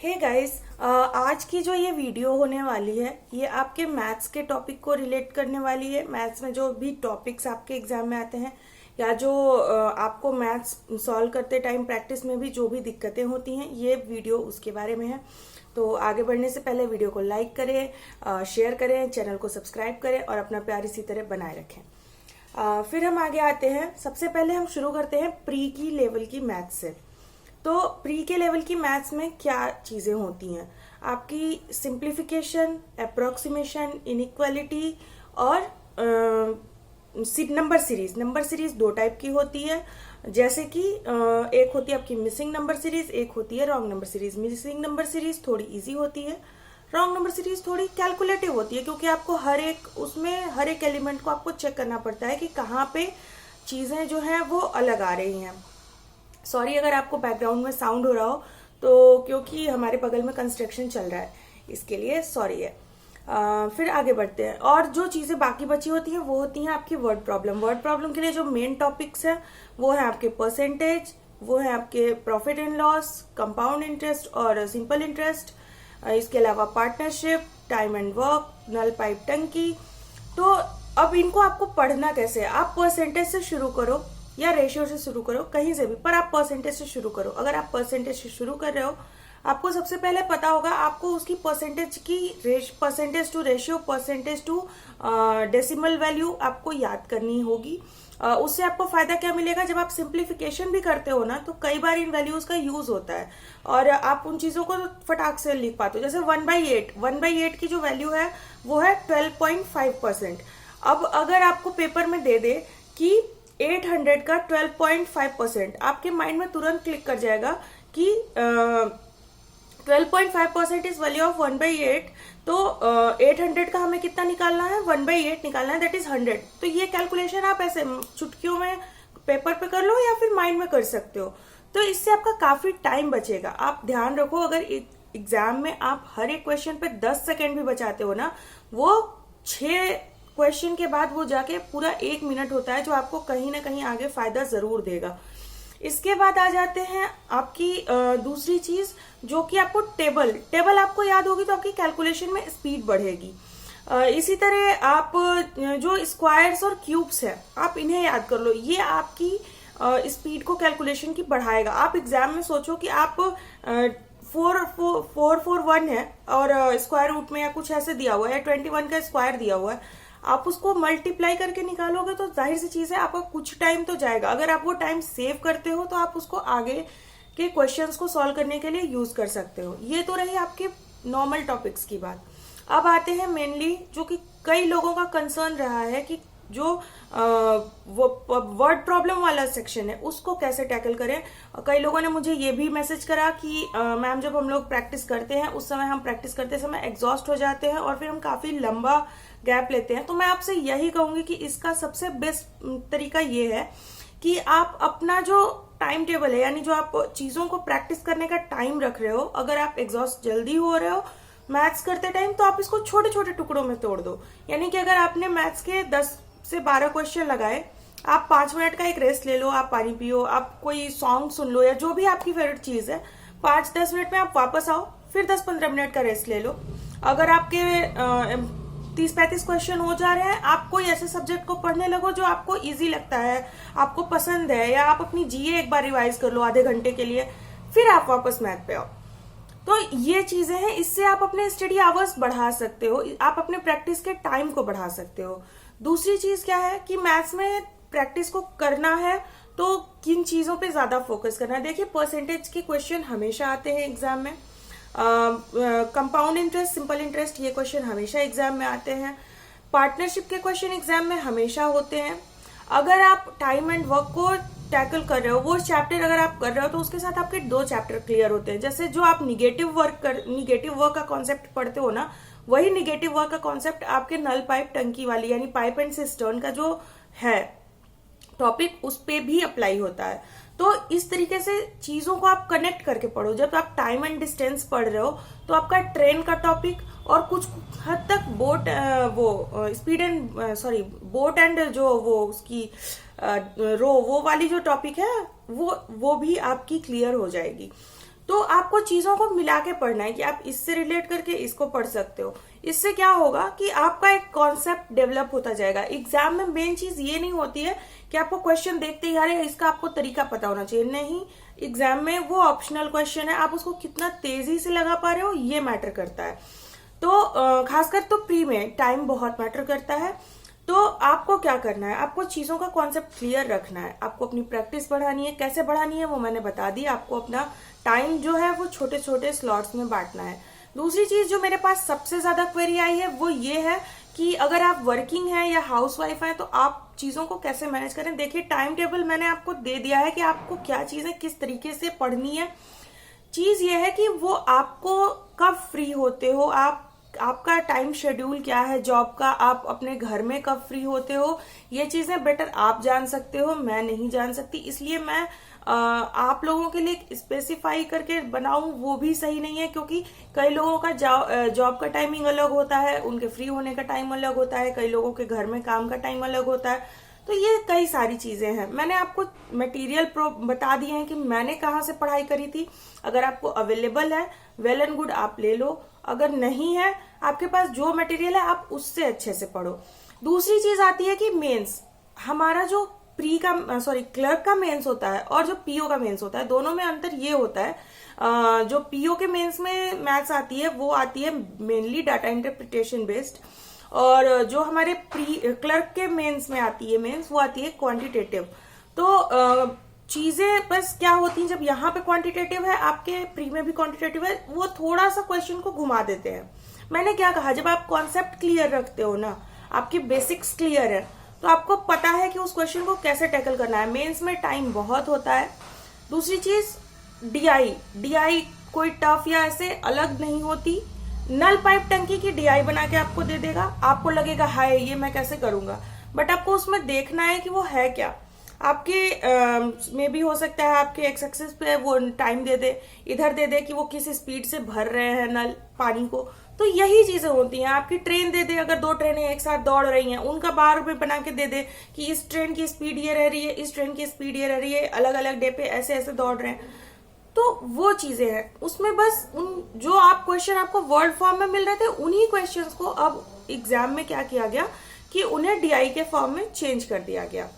Hey guys, आज की जो ये वीडियो होने वाली है ये आपके मैथ्स के टॉपिक को रिलेट करने वाली है। मैथ्स में जो भी टॉपिक्स आपके एग्जाम में आते हैं या जो आपको मैथ्स सॉल्व करते टाइम प्रैक्टिस में भी जो भी दिक्कतें होती हैं, ये वीडियो उसके बारे में है। तो आगे बढ़ने से पहले वीडियो को लाइक करें, शेयर करें, चैनल को सब्सक्राइब करें और अपना प्यार इसी तरह बनाए रखें। फिर हम आगे आते हैं। सबसे पहले हम शुरू करते हैं प्री की लेवल की मैथ्स से। तो प्री के लेवल की मैथ्स में क्या चीजें होती हैं? आपकी सिंप्लीफिकेशन, अप्रोक्सीमेशन, इनइक्वालिटी और नंबर सीरीज। नंबर सीरीज दो टाइप की होती है, जैसे कि एक होती है आपकी मिसिंग नंबर सीरीज, एक होती है wrong number series. Missing number series थोड़ी इजी होती है, रॉन्ग नंबर सीरीज थोड़ी कैलकुलेटिव होती है, क्योंकि आपको हर एक एलिमेंट को आपको चेक करना पड़ता है कि कहाँ पे चीजें जो है वो अलग आ रही हैं। सॉरी अगर आपको बैकग्राउंड में साउंड हो रहा हो, तो क्योंकि हमारे बगल में कंस्ट्रक्शन चल रहा है, इसके लिए सॉरी है। फिर आगे बढ़ते हैं। और जो चीजें बाकी बची होती हैं वो होती हैं आपकी वर्ड प्रॉब्लम। वर्ड प्रॉब्लम के लिए जो मेन टॉपिक्स हैं वो है आपके परसेंटेज, वो है आपके profit and loss, compound interest और सिंपल इंटरेस्ट। इसके अलावा पार्टनरशिप, टाइम एंड वर्क, नल पाइप टंकी। तो अब इनको आपको पढ़ना कैसे है? आप परसेंटेज से शुरू करो या रेशियो से शुरू करो, कहीं से भी, पर आप परसेंटेज से शुरू करो। अगर आप परसेंटेज से शुरू कर रहे हो, आपको सबसे पहले पता होगा आपको उसकी percentage to ratio, percentage to decimal value आपको याद करनी होगी। उससे आपको फायदा क्या मिलेगा? जब आप सिंप्लीफिकेशन भी करते हो ना, तो कई बार इन वैल्यूज का यूज होता है और आप उन चीजों को फटाक से लिख पाते हो। जैसे 1/8 की जो वैल्यू है वो है 12.5%। अब अगर आपको पेपर में दे दे कि 800 का 12.5%, आपके माइंड में तुरंत क्लिक कर जाएगा कि 12.5% इज वैल्यू ऑफ 1/8। तो 800 का हमें कितना निकालना है? 1/8 निकालना है, दैट इज 100। तो ये कैलकुलेशन आप ऐसे चुटकियों में पेपर पे कर लो या फिर माइंड में कर सकते हो। तो इससे आपका काफी टाइम बचेगा। आप ध्यान रखो, अगर एग्जाम में आप हर एक क्वेश्चन पे 10 सेकेंड भी बचाते हो ना, वो 6 क्वेश्चन के बाद वो जाके पूरा 1 मिनट होता है, जो आपको कहीं ना कहीं आगे फायदा जरूर देगा। इसके बाद आ जाते हैं आपकी दूसरी चीज, जो कि आपको टेबल आपको याद होगी तो आपकी कैलकुलेशन में स्पीड बढ़ेगी। इसी तरह आप जो स्क्वायर्स और क्यूब्स है, आप इन्हें याद कर लो। ये आपकी स्पीड को कैलकुलेशन की बढ़ाएगा। आप एग्जाम में सोचो कि आप 441 है और स्क्वायर रूट में या कुछ ऐसे दिया हुआ है, 21 का स्क्वायर दिया हुआ है, आप उसको मल्टीप्लाई करके निकालोगे तो जाहिर सी चीज है आपका कुछ टाइम तो जाएगा। अगर आप वो टाइम सेव करते हो तो आप उसको आगे के क्वेश्चंस को सॉल्व करने के लिए यूज कर सकते हो। ये तो रही आपके नॉर्मल टॉपिक्स की बात। अब आते हैं मेनली, जो कि कई लोगों का कंसर्न रहा है कि जो वो वर्ड प्रॉब्लम वाला सेक्शन है उसको कैसे टैकल करें। कई लोगों ने मुझे ये भी मैसेज करा कि मैम, जब हम लोग प्रैक्टिस करते हैं उस समय हम प्रैक्टिस करते समय एग्जॉस्ट हो जाते हैं और फिर हम काफी लंबा गैप लेते हैं। तो मैं आपसे यही कहूंगी कि इसका सबसे बेस्ट तरीका ये है कि आप अपना जो टाइम टेबल है, यानी जो आप चीजों को प्रैक्टिस करने का टाइम रख रहे हो, अगर आप एग्जॉस्ट जल्दी हो रहे हो मैथ्स करते टाइम, तो आप इसको छोटे छोटे टुकड़ों में तोड़ दो। यानी कि अगर आपने मैथ्स के 10 से 12 क्वेश्चन लगाए, आप 5 मिनट का एक रेस्ट ले लो, आप पानी पियो, आप कोई सॉन्ग सुन लो या जो भी आपकी फेवरेट चीज है, 5-10 मिनट में आप वापस आओ, फिर 10-15 मिनट का रेस्ट ले लो। अगर आपके 30-35 क्वेश्चन हो जा रहे हैं, आप कोई ऐसे सब्जेक्ट को पढ़ने लगो जो आपको इजी लगता है, आपको पसंद है, या आप अपनी जीए एक बार रिवाइज कर लो आधे घंटे के लिए, फिर आप वापस मैथ पे आओ। तो ये चीजें हैं, इससे आप अपने स्टडी आवर्स बढ़ा सकते हो, आप अपने प्रैक्टिस के टाइम को बढ़ा सकते हो। दूसरी चीज क्या है कि मैथ्स में प्रैक्टिस को करना है तो किन चीजों पे ज्यादा फोकस करना है? देखिए, परसेंटेज के क्वेश्चन हमेशा आते हैं एग्जाम में। कंपाउंड इंटरेस्ट, सिंपल इंटरेस्ट, ये क्वेश्चन हमेशा एग्जाम में आते हैं। पार्टनरशिप के क्वेश्चन एग्जाम में हमेशा होते हैं। अगर आप टाइम एंड वर्क को टैकल कर रहे हो, वो चैप्टर अगर आप कर रहे हो, तो उसके साथ आपके 2 चैप्टर क्लियर होते हैं। जैसे जो आप निगेटिव वर्क का कॉन्सेप्ट पढ़ते हो ना, वही निगेटिव वर्क का कॉन्सेप्ट आपके नल पाइप टंकी वाली, यानी पाइप एंड सिस्टर्न का जो है टॉपिक, उस पे भी अप्लाई होता है। तो इस तरीके से चीजों को आप कनेक्ट करके पढ़ो। जब आप टाइम एंड डिस्टेंस पढ़ रहे हो तो आपका ट्रेन का टॉपिक और कुछ हद तक बोट एंड जो वो उसकी वो वाली जो टॉपिक है वो भी आपकी क्लियर हो जाएगी। तो आपको चीजों को मिला के पढ़ना है कि आप इससे रिलेट करके इसको पढ़ सकते हो। इससे क्या होगा कि आपका एक कॉन्सेप्ट डेवलप होता जाएगा। एग्जाम में मेन चीज ये नहीं होती है कि आपको क्वेश्चन देखते ही अरे इसका आपको तरीका पता होना चाहिए, नहीं। एग्जाम में वो ऑप्शनल क्वेश्चन है, आप उसको कितना तेजी से लगा पा रहे हो ये मैटर करता है। तो खासकर तो प्री में टाइम बहुत मैटर करता है। तो आपको क्या करना है, आपको चीजों का कॉन्सेप्ट क्लियर रखना है, आपको अपनी प्रैक्टिस बढ़ानी है। कैसे बढ़ानी है वो मैंने बता दी। आपको अपना टाइम जो है वो छोटे छोटे स्लॉट्स में बांटना है। दूसरी चीज जो मेरे पास सबसे ज्यादा क्वेरी आई है वो ये है कि अगर आप वर्किंग हैं या हाउसवाइफ हैं तो आप चीजों को कैसे मैनेज करें। देखिए, टाइम टेबल मैंने आपको दे दिया है कि आपको क्या चीजें किस तरीके से पढ़नी है। चीज ये है कि वो आपको कब फ्री होते हो, आपका टाइम शेड्यूल क्या है जॉब का, आप अपने घर में कब फ्री होते हो, ये चीजें बेटर आप जान सकते हो, मैं नहीं जान सकती। इसलिए मैं आप लोगों के लिए स्पेसिफाई करके बनाऊं वो भी सही नहीं है, क्योंकि कई लोगों का जॉब का टाइमिंग अलग होता है, उनके फ्री होने का टाइम अलग होता है, कई लोगों के घर में काम का टाइम अलग होता है। तो ये कई सारी चीजें हैं। मैंने आपको मटेरियल बता दिए हैं कि मैंने कहाँ से पढ़ाई करी थी। अगर आपको अवेलेबल है वेल एंड गुड, आप ले लो। अगर नहीं है आपके पास जो मटेरियल है आप उससे अच्छे से पढ़ो। दूसरी चीज आती है कि मेंस, हमारा जो क्लर्क का मेंस होता है और जो पीओ का मेंस होता है, दोनों में अंतर ये होता है। जो पीओ के मेंस में मैथ्स आती है वो आती है मेनली डाटा इंटरप्रिटेशन बेस्ड, और जो हमारे क्लर्क के मेंस में आती है वो आती है क्वांटिटेटिव। तो चीजें बस क्या होती हैं, जब यहाँ पे क्वांटिटेटिव है, आपके प्री में भी क्वांटिटेटिव है, वो थोड़ा सा क्वेश्चन को घुमा देते हैं। मैंने क्या कहा, जब आप कॉन्सेप्ट क्लियर रखते हो ना, आपकी बेसिक्स क्लियर है, तो आपको पता है कि उस क्वेश्चन को कैसे टैकल करना है। मेंस में टाइम बहुत होता है। दूसरी चीज डीआई कोई टफ या ऐसे अलग नहीं होती। नल पाइप टंकी की डीआई बना के आपको दे देगा, आपको लगेगा हाय ये मैं कैसे करूंगा, बट आपको उसमें देखना है कि वो है क्या। आपके में भी हो सकता है आपके एक्स एक्सिस पे वो टाइम दे दे, इधर दे दे कि वो किस स्पीड से भर रहे हैं नल पानी को। तो यही चीजें होती हैं। आपकी ट्रेन दे दे, अगर दो ट्रेनें एक साथ दौड़ रही हैं, उनका बार में बना के दे दे कि इस ट्रेन की स्पीड ये रह रही है, इस ट्रेन की स्पीड ये रह रही है, अलग अलग डे पे ऐसे ऐसे दौड़ रहे हैं। तो वो चीजें हैं उसमें। बस उन जो आप क्वेश्चन आपको वर्ड फॉर्म में मिल रहे थे, उन्हीं क्वेश्चंस को अब एग्जाम में क्या किया गया कि उन्हें डीआई के फॉर्म में चेंज कर दिया गया।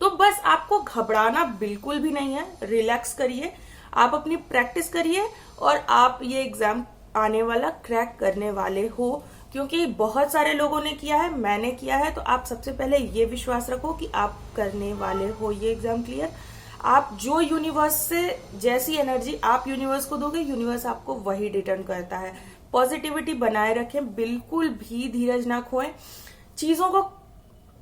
तो बस आपको घबराना बिल्कुल भी नहीं है, रिलैक्स करिए, आप अपनी प्रैक्टिस करिए और आप ये एग्जाम आने वाला क्रैक करने वाले हो। क्योंकि बहुत सारे लोगों ने किया है, मैंने किया है, तो आप सबसे पहले ये विश्वास रखो कि आप करने वाले हो ये एग्जाम क्लियर। आप जो यूनिवर्स से जैसी एनर्जी आप यूनिवर्स को दोगे, यूनिवर्स आपको वही रिटर्न करता है। पॉजिटिविटी बनाए रखें, बिल्कुल भी धीरज ना खोएं। चीजों को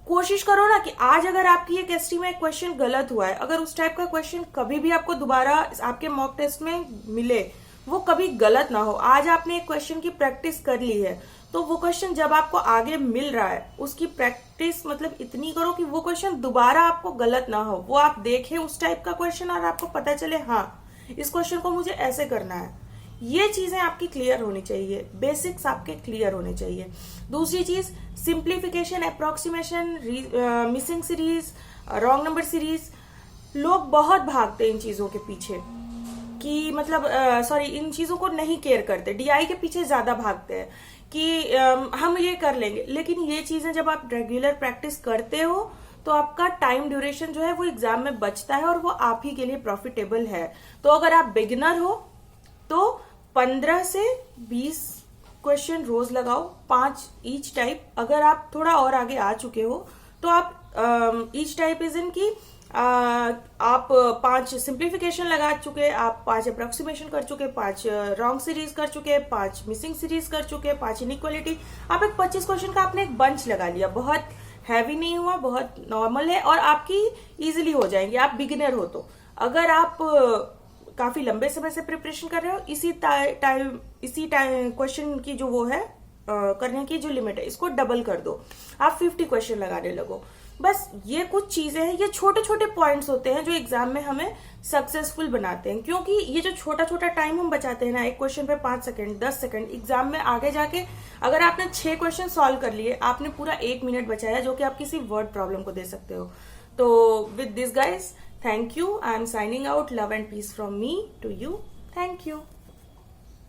कोशिश करो ना कि आज अगर आपकी एक एसटी में एक क्वेश्चन गलत हुआ है, अगर उस टाइप का क्वेश्चन कभी भी आपको दोबारा आपके मॉक टेस्ट में मिले, वो कभी गलत ना हो। आज आपने एक क्वेश्चन की प्रैक्टिस कर ली है, तो वो क्वेश्चन जब आपको आगे मिल रहा है उसकी प्रैक्टिस मतलब इतनी करो कि वो क्वेश्चन दोबारा आपको गलत ना हो। वो आप देखें उस टाइप का क्वेश्चन और आपको पता चले हाँ इस क्वेश्चन को मुझे ऐसे करना है। ये चीजें आपकी क्लियर होनी चाहिए, बेसिक्स आपके क्लियर होने चाहिए। दूसरी चीज simplification, approximation, missing series, wrong number series. लोग बहुत भागते हैं इन चीजों के पीछे कि मतलब इन चीजों को नहीं केयर करते, डीआई के पीछे ज्यादा भागते हैं कि हम ये कर लेंगे। लेकिन ये चीजें जब आप रेगुलर प्रैक्टिस करते हो तो आपका टाइम ड्यूरेशन जो है वो एग्जाम में बचता है और वो आप ही के लिए प्रॉफिटेबल है। तो अगर आप बिगिनर हो तो 15 से 20 क्वेश्चन रोज लगाओ, 5 ईच टाइप। अगर आप थोड़ा और आगे आ चुके हो तो आप ईच टाइप इज इन की आप 5 सिंप्लीफिकेशन लगा चुके, आप 5 अप्रोक्सीमेशन कर चुके, 5 रॉन्ग सीरीज कर चुके, 5 मिसिंग सीरीज कर चुके, 5 इनइक्वालिटी। आप एक 25 क्वेश्चन का आपने एक बंच लगा लिया, बहुत हैवी नहीं हुआ, बहुत नॉर्मल है और आपकी इजीली हो जाएंगे। आप बिगिनर हो तो। अगर आप काफी लंबे समय से प्रिपरेशन कर रहे हो, इसी टाइम क्वेश्चन की जो वो है करने की जो लिमिट है इसको डबल कर दो, आप 50 क्वेश्चन लगाने लगो। बस ये कुछ चीजें हैं, ये छोटे छोटे पॉइंट्स होते हैं जो एग्जाम में हमें सक्सेसफुल बनाते हैं। क्योंकि ये जो छोटा छोटा टाइम हम बचाते हैं ना, एक क्वेश्चन पे 5 सेकंड 10 सेकंड, एग्जाम में आगे जाके अगर आपने 6 क्वेश्चन सॉल्व कर लिए, आपने पूरा 1 मिनट बचाया जो कि आप किसी वर्ड प्रॉब्लम को दे सकते हो। तो with this guys, thank you, I am signing out. Love and peace from me to you. Thank you.